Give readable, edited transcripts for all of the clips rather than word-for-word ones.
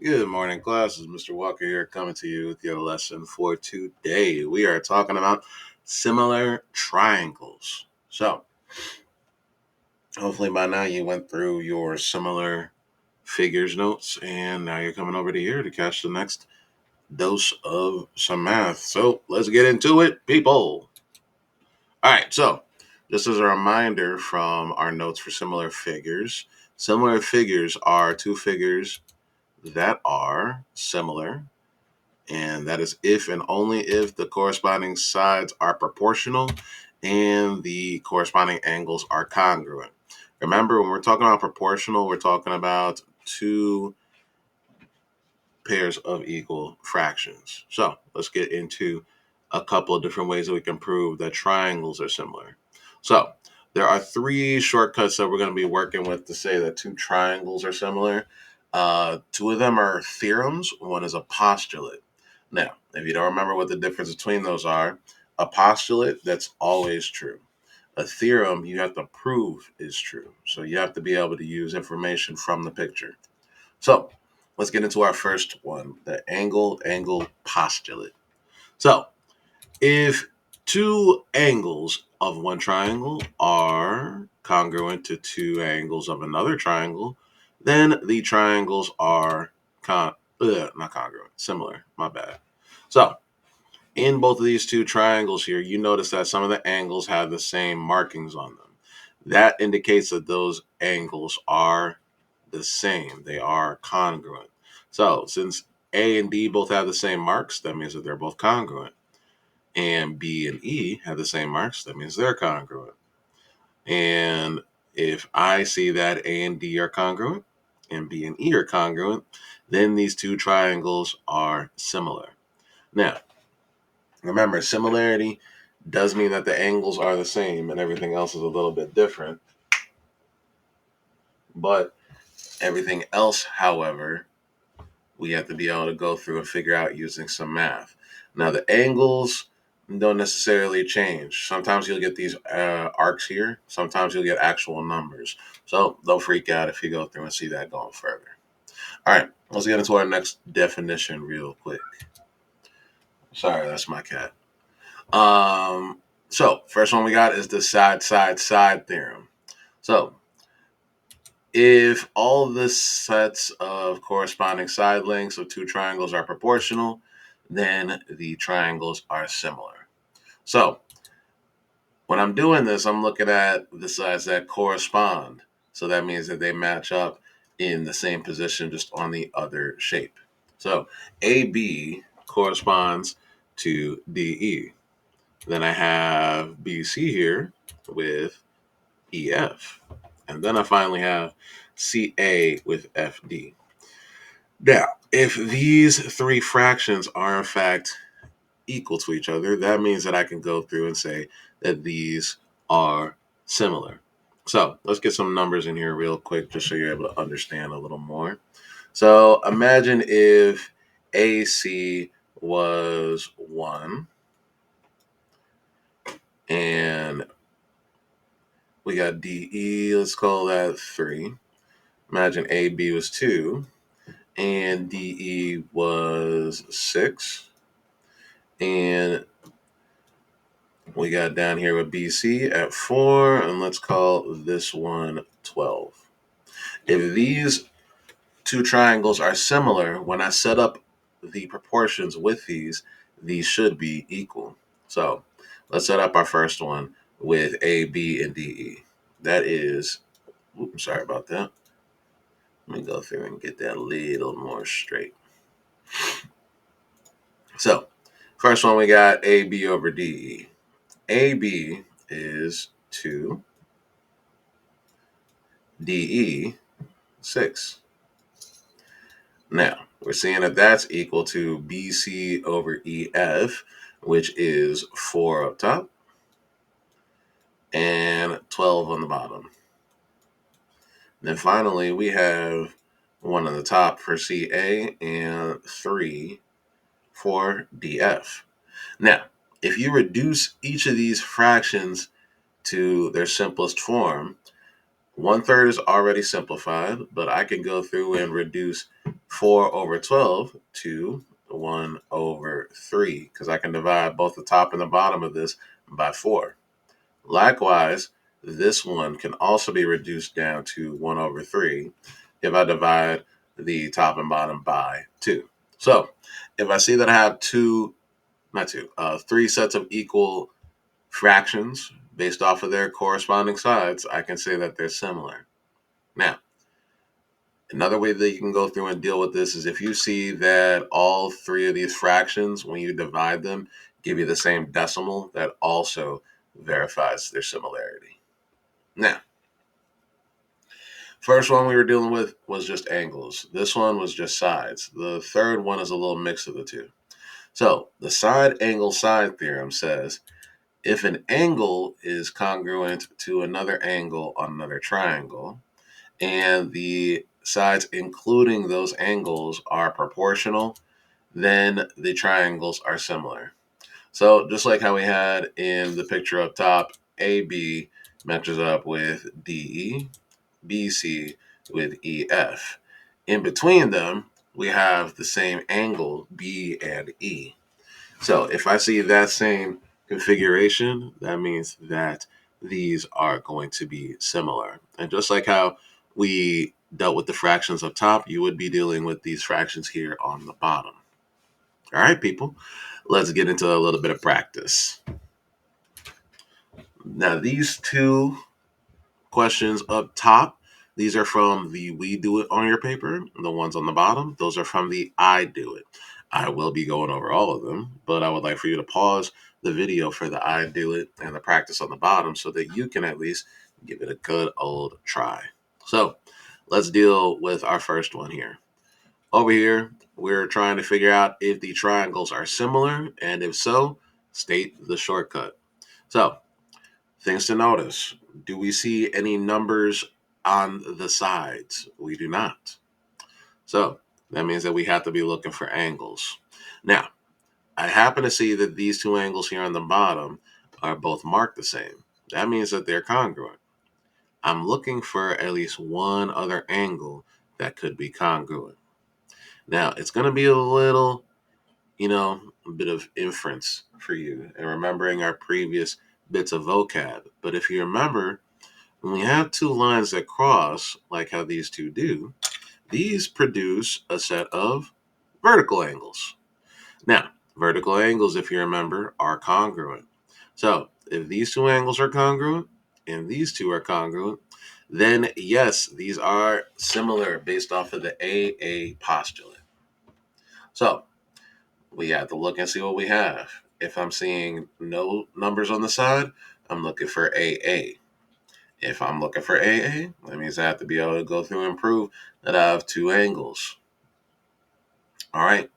Good morning, class. This is Mr. Walker here coming to you with your lesson for today. We are talking about similar triangles. So, hopefully by now you went through your similar figures notes and now you're coming over to here to catch the next dose of some math. So, let's get into it, people. All right, so just as a reminder from our notes for similar figures are two figures that are similar. And that is if and only if the corresponding sides are proportional and the corresponding angles are congruent. Remember, when we're talking about proportional, we're talking about two pairs of equal fractions. So let's get into a couple of different ways that we can prove that triangles are similar. So there are three shortcuts that we're going to be working with to say that two triangles are similar. Two of them are theorems, one is a postulate. Now, if you don't remember what the difference between those are, a postulate, that's always true. A theorem, you have to prove is true. So you have to be able to use information from the picture. So let's get into our first one, the angle postulate. So if two angles of one triangle are congruent to two angles of another triangle, then the triangles are not congruent, similar. My bad. So in both of these two triangles here, you notice that some of the angles have the same markings on them. That indicates that those angles are the same. They are congruent. So since A and D both have the same marks, that means that they're both congruent. And B and E have the same marks, that means they're congruent. And if I see that A and D are congruent and B and E are congruent, then these two triangles are similar. Now, remember, similarity does mean that the angles are the same and everything else is a little bit different. But everything else, however, we have to be able to go through and figure out using some math. Now, the angles don't necessarily change. Sometimes you'll get these arcs here. Sometimes you'll get actual numbers. So don't freak out if you go through and see that going further. All right, let's get into our next definition real quick. Sorry, that's my cat. So first one we got is the side theorem. So if all the sets of corresponding side lengths of two triangles are proportional, then the triangles are similar. So when I'm doing this, I'm looking at the sides that correspond. So that means that they match up in the same position, just on the other shape. So AB corresponds to DE. Then I have BC here with EF. And then I finally have CA with FD. Now, if these three fractions are in fact equal to each other, that means that I can go through and say that these are similar. So let's get some numbers in here real quick just so you're able to understand a little more. So imagine if AC was 1 and we got DE, let's call that 3. Imagine AB was 2 and DE was 6. And we got down here with BC at 4, and let's call this one 12. If these two triangles are similar, when I set up the proportions with these should be equal. So let's set up our first one with A, B, and DE. That is, oops, sorry about that. Let me go through and get that a little more straight. So first one we got AB over DE. AB is 2, DE 6. Now, we're seeing that that's equal to BC over EF, which is 4 up top and 12 on the bottom. Then finally, we have 1 on the top for CA and 3 for DF. Now, if you reduce each of these fractions to their simplest form, 1/3 is already simplified, but I can go through and reduce 4 over 12 to 1 over 3, because I can divide both the top and the bottom of this by 4. Likewise, this one can also be reduced down to 1 over 3 if I divide the top and bottom by 2. So if I see that I have three sets of equal fractions based off of their corresponding sides, I can say that they're similar. Now, another way that you can go through and deal with this is if you see that all three of these fractions, when you divide them, give you the same decimal, that also verifies their similarity. Now, first one we were dealing with was just angles. This one was just sides. The third one is a little mix of the two. So the side angle side theorem says if an angle is congruent to another angle on another triangle, and the sides including those angles are proportional, then the triangles are similar. So just like how we had in the picture up top, AB matches up with DE, BC with EF. In between them, we have the same angle, B and E. So if I see that same configuration, that means that these are going to be similar. And just like how we dealt with the fractions up top, you would be dealing with these fractions here on the bottom. All right, people, let's get into a little bit of practice. Now, these two questions up top, these are from the We Do It on your paper. The ones on the bottom, those are from the I Do It. I will be going over all of them, but I would like for you to pause the video for the I Do It and the practice on the bottom so that you can at least give it a good old try. So let's deal with our first one here. Over here, we're trying to figure out if the triangles are similar, and if so, state the shortcut. So things to notice. Do we see any numbers on the sides? We do not. So that means that we have to be looking for angles. Now, I happen to see that these two angles here on the bottom are both marked the same. That means that they're congruent. I'm looking for at least one other angle that could be congruent. Now, it's going to be a little, a bit of inference for you and remembering our previous bits of vocab. But if you remember, when we have two lines that cross, like how these two do, these produce a set of vertical angles. Now, vertical angles, if you remember, are congruent. So if these two angles are congruent and these two are congruent, then yes, these are similar based off of the AA postulate. So we have to look and see what we have. If I'm seeing no numbers on the side, I'm looking for AA. If I'm looking for AA, that means I have to be able to go through and prove that I have two angles. All right.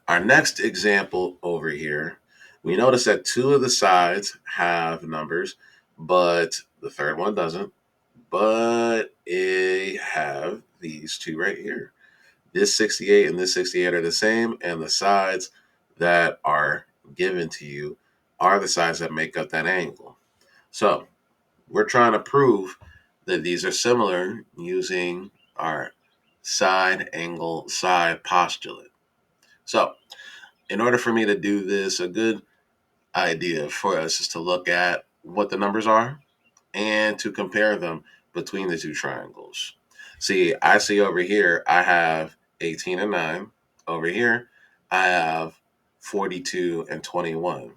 Our next example over here, we notice that two of the sides have numbers, but the third one doesn't. But it have these two right here. This 68 and this 68 are the same, and the sides that are given to you are the sides that make up that angle. So we're trying to prove that these are similar using our side angle side postulate. So in order for me to do this, a good idea for us is to look at what the numbers are and to compare them between the two triangles. See, I see over here, I have 18 and 9. Over here, I have 42 and 21.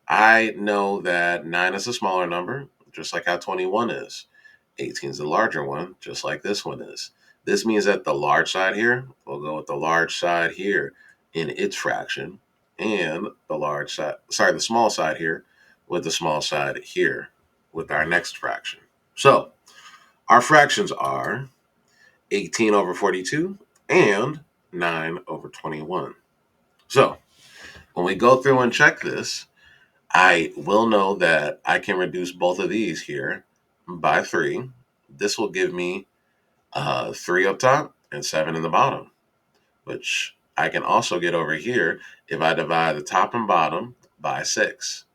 I know that 9 is a smaller number, just like how 21 is. 18 is the larger one, just like this one is. This means that the large side here will go with the large side here in its fraction, and the small side here with the small side here with our next fraction. So our fractions are 18 over 42 and 9 over 21. So when we go through and check this, I will know that I can reduce both of these here by 3. This will give me 3 up top and 7 in the bottom, which I can also get over here if I divide the top and bottom by 6.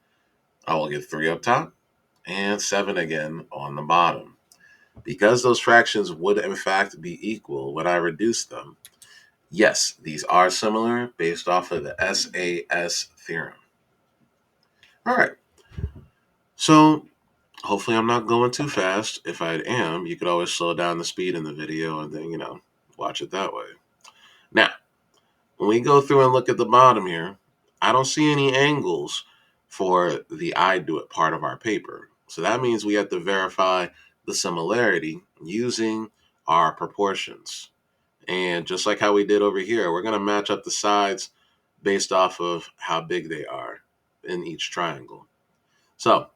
I will get 3 up top and 7 again on the bottom. Because those fractions would in fact be equal when I reduce them, Yes, these are similar based off of the SAS theorem. All right. So hopefully I'm not going too fast. If I am, you could always slow down the speed in the video and then, watch it that way. Now, when we go through and look at the bottom here, I don't see any angles for the I do it part of our paper. So that means we have to verify the similarity using our proportions. And just like how we did over here, we're going to match up the sides based off of how big they are in each triangle. So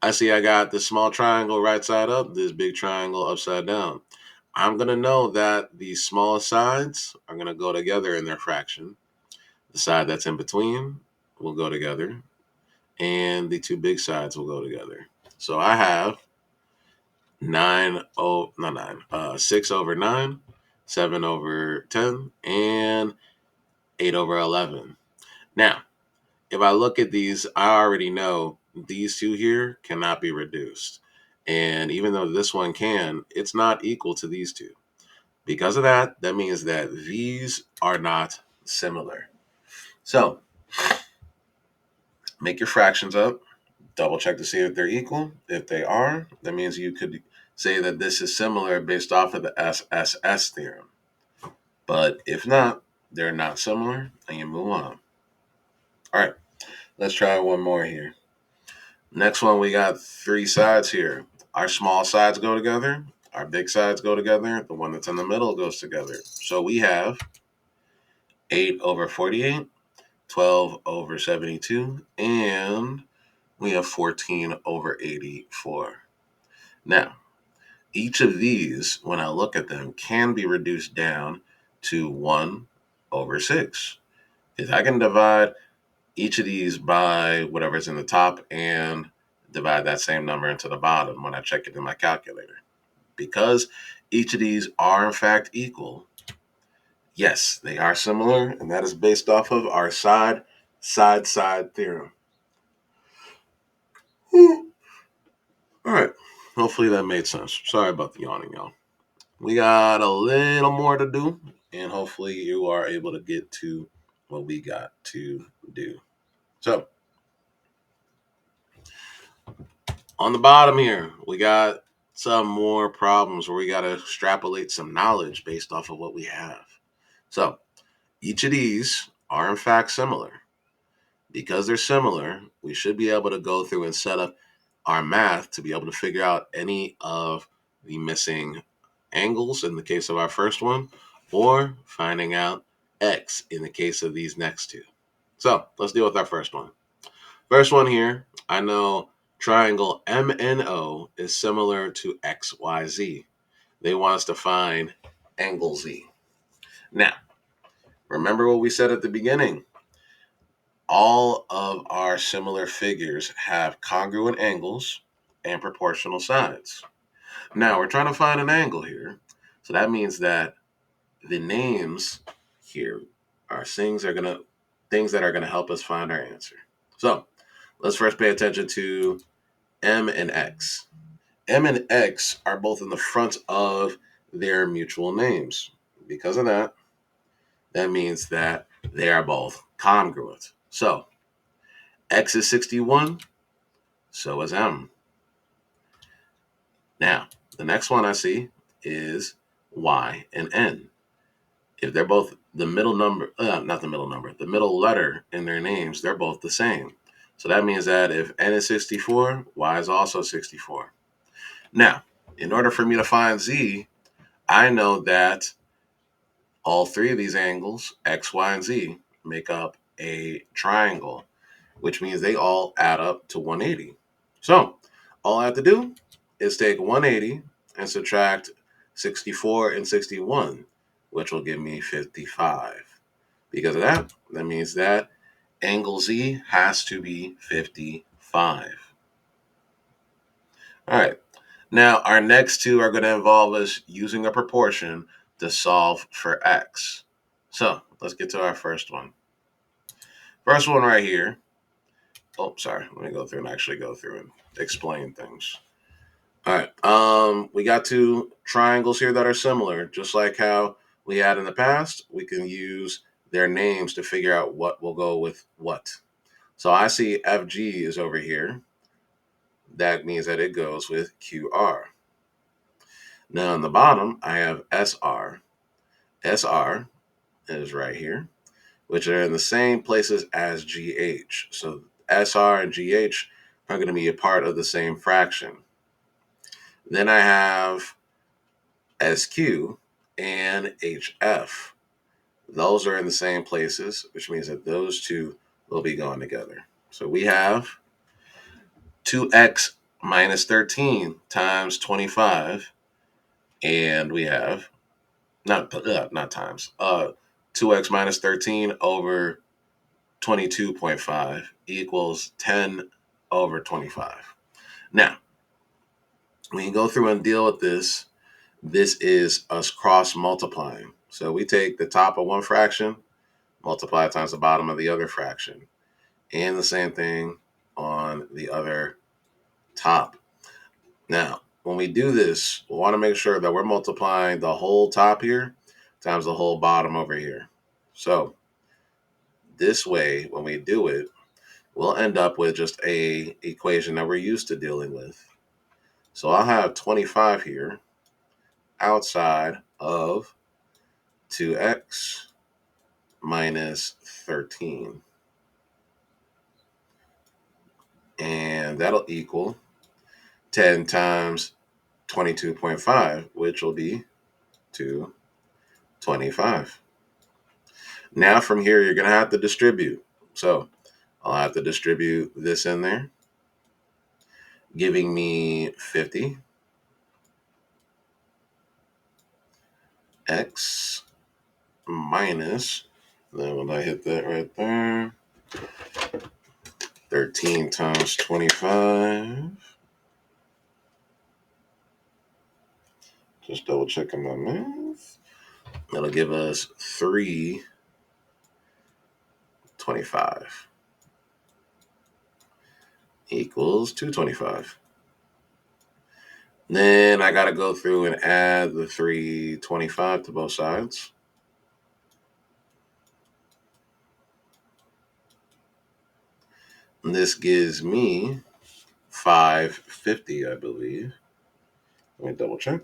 I see I got this small triangle right side up, this big triangle upside down. I'm going to know that the small sides are going to go together in their fraction. The side that's in between will go together, and the two big sides will go together. So I have 6 over 9, 7 over 10, and 8 over 11. Now, if I look at these, I already know these two here cannot be reduced. And even though this one can, it's not equal to these two. Because of that, that means that these are not similar. So make your fractions up, double check to see if they're equal. If they are, that means you could say that this is similar based off of the SSS theorem. But if not, they're not similar, and you move on. All right, let's try one more here. Next one, we got three sides here. Our small sides go together. Our big sides go together. The one that's in the middle goes together. So we have 8 over 48, 12 over 72, and we have 14 over 84. Now, each of these, when I look at them, can be reduced down to 1 over 6. Because I can divide each of these by whatever's in the top and divide that same number into the bottom when I check it in my calculator. Because each of these are in fact equal, yes, they are similar, and that is based off of our side theorem. All right. Hopefully that made sense. Sorry about the yawning, y'all. We got a little more to do, and hopefully you are able to get to what we got to do. So, on the bottom here, we got some more problems where we got to extrapolate some knowledge based off of what we have. So, each of these are in fact similar. Because they're similar, we should be able to go through and set up our math to be able to figure out any of the missing angles in the case of our first one, or finding out x in the case of these next two. So let's deal with our first one. First one here, I know triangle MNO is similar to XYZ. They want us to find angle Z. Now, remember what we said at the beginning. All of our similar figures have congruent angles and proportional sides. Now, we're trying to find an angle here. So that means that the names here are things that are going to help us find our answer. So, let's first pay attention to M and X. M and X are both in the front of their mutual names. Because of that, that means that they are both congruent. So, X is 61, so is M. Now, the next one I see is Y and N. If they're both the middle number, not the middle number, the middle letter in their names, they're both the same. So that means that if N is 64, Y is also 64. Now, in order for me to find Z, I know that all three of these angles, X, Y, and Z, make up a triangle, which means they all add up to 180. So all I have to do is take 180 and subtract 64 and 61, which will give me 55. Because of that, that means that angle Z has to be 55. All right. Now, our next two are going to involve us using a proportion to solve for X. So let's get to our first one. First one right here. Oh, sorry. Let me go through and explain things. All right. We got two triangles here that are similar, just like how we had in the past, we can use their names to figure out what will go with what. So I see FG is over here. That means that it goes with QR. Now on the bottom, I have SR. SR is right here, which are in the same places as GH. So SR and GH are going to be a part of the same fraction. Then I have SQ and HF. Those are in the same places, which means that those two will be going together. So we have 2x minus 13 times 25, and we have not times 2x minus 13 over 22.5 equals 10 over 25. Now, when you go through and deal with this, this is us cross multiplying. So we take the top of one fraction, multiply times the bottom of the other fraction, and the same thing on the other top. Now, when we do this, we want to make sure that we're multiplying the whole top here times the whole bottom over here. So this way, when we do it, we'll end up with just a equation that we're used to dealing with. So I'll have 25 here outside of 2x minus 13. And that'll equal 10 times 22.5, which will be 225. Now from here, you're going to have to distribute. So I'll have to distribute this in there, giving me 50. X minus, then when I hit that right there, 13 times 25. Just double checking my math. That'll give us 325 equals 225. Then I got to go through and add the 325 to both sides. And this gives me 550, I believe. Let me double check.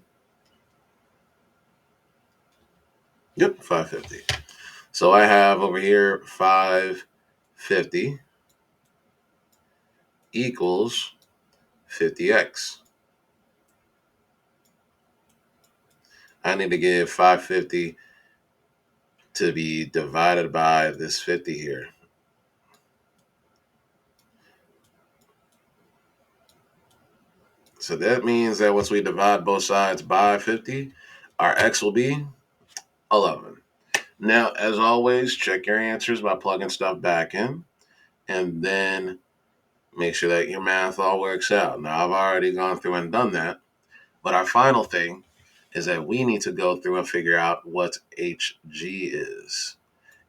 Yep, 550. So I have over here 550 equals 50x. I need to give 550 to be divided by this 50 here. So that means that once we divide both sides by 50, our x will be 11. Now, as always, check your answers by plugging stuff back in, and then make sure that your math all works out. Now, I've already gone through and done that, but our final thing is that we need to go through and figure out what HG is.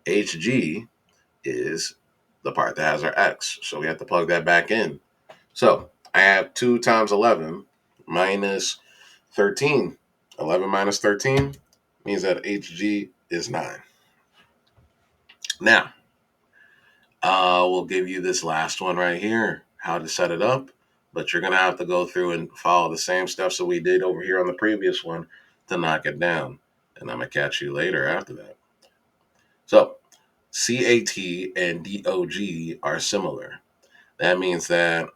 HG is the part that has our x, so we have to plug that back in. So I have 2 times 11 minus 13. 11 minus 13 means that HG is 9. Now, we'll give you this last one right here, how to set it up, but you're going to have to go through and follow the same steps that we did over here on the previous one to knock it down. And I'm going to catch you later after that. So CAT and DOG are similar. That means that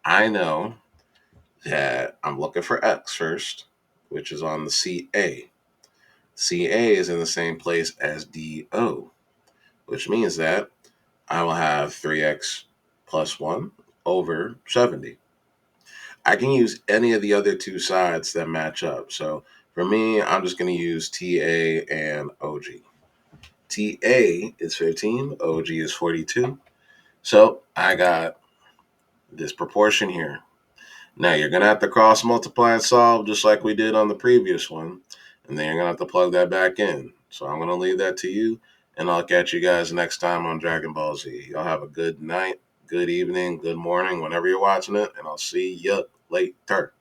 I know that I'm looking for X first, which is on the CA. CA is in the same place as DO, which means that I will have 3x plus 1 over 70. I can use any of the other two sides that match up. So for me, I'm just going to use TA and OG. TA is 15, OG is 42. So I got this proportion here. Now you're going to have to cross multiply and solve just like we did on the previous one. And then you're going to have to plug that back in. So I'm going to leave that to you. And I'll catch you guys next time on Dragon Ball Z. Y'all have a good night, good evening, good morning, whenever you're watching it. And I'll see you later.